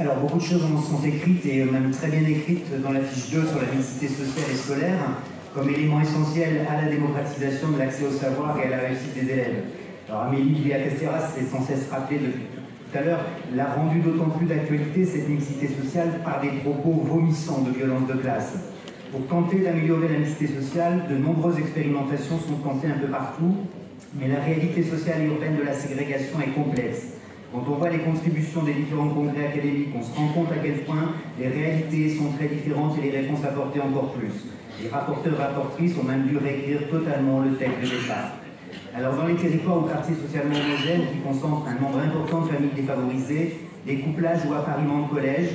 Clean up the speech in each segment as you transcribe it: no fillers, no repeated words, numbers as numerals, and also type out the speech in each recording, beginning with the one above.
Alors, beaucoup de choses sont écrites et même très bien écrites dans la fiche 2 sur la mixité sociale et scolaire, comme élément essentiel à la démocratisation de l'accès au savoir et à la réussite des élèves. Alors, Amélie Villa-Casteras s'est sans cesse rappelé depuis tout à l'heure, l'a rendu d'autant plus d'actualité cette mixité sociale par des propos vomissants de violence de classe. Pour tenter d'améliorer la mixité sociale, de nombreuses expérimentations sont tentées un peu partout, mais la réalité sociale et urbaine de la ségrégation est complexe. Quand on voit les contributions des différents congrès académiques, on se rend compte à quel point les réalités sont très différentes et les réponses apportées encore plus. Les rapporteurs et rapportrices ont même dû réécrire totalement le texte de départ. Alors dans les territoires ou quartiers socialement homogènes qui concentrent un nombre important de familles défavorisées, des couplages ou appariements de collèges,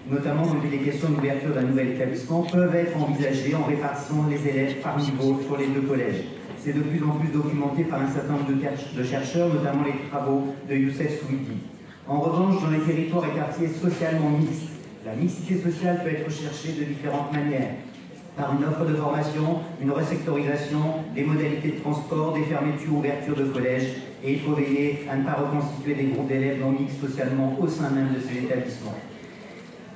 notamment quand il est question d'ouverture d'un nouvel établissement, peuvent être envisagés en répartissant les élèves par niveau sur les deux collèges. C'est de plus en plus documenté par un certain nombre de chercheurs, notamment les travaux de Youssef Souidi. En revanche, dans les territoires et quartiers socialement mixtes, la mixité sociale peut être recherchée de différentes manières. Par une offre de formation, une resectorisation, des modalités de transport, des fermetures ou ouvertures de collèges, et il faut veiller à ne pas reconstituer des groupes d'élèves non mixtes socialement au sein même de ces établissements.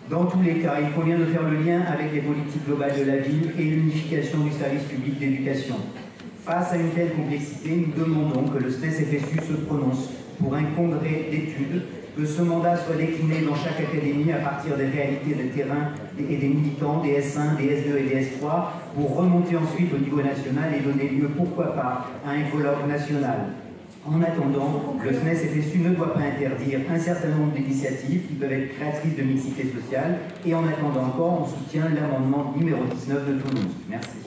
Dans tous les cas, il convient de faire le lien avec les politiques globales de la ville et l'unification du service public d'éducation. Face à une telle complexité, nous demandons que le SNES-FSU se prononce pour un congrès d'études, que ce mandat soit décliné dans chaque académie à partir des réalités de terrain et des militants, des S1, des S2 et des S3, pour remonter ensuite au niveau national et donner lieu, pourquoi pas, à un colloque national. En attendant, le SNES-FSU ne doit pas interdire un certain nombre d'initiatives qui peuvent être créatrices de mixité sociale, et en attendant encore, on soutient l'amendement numéro 19 de Toulouse. Merci.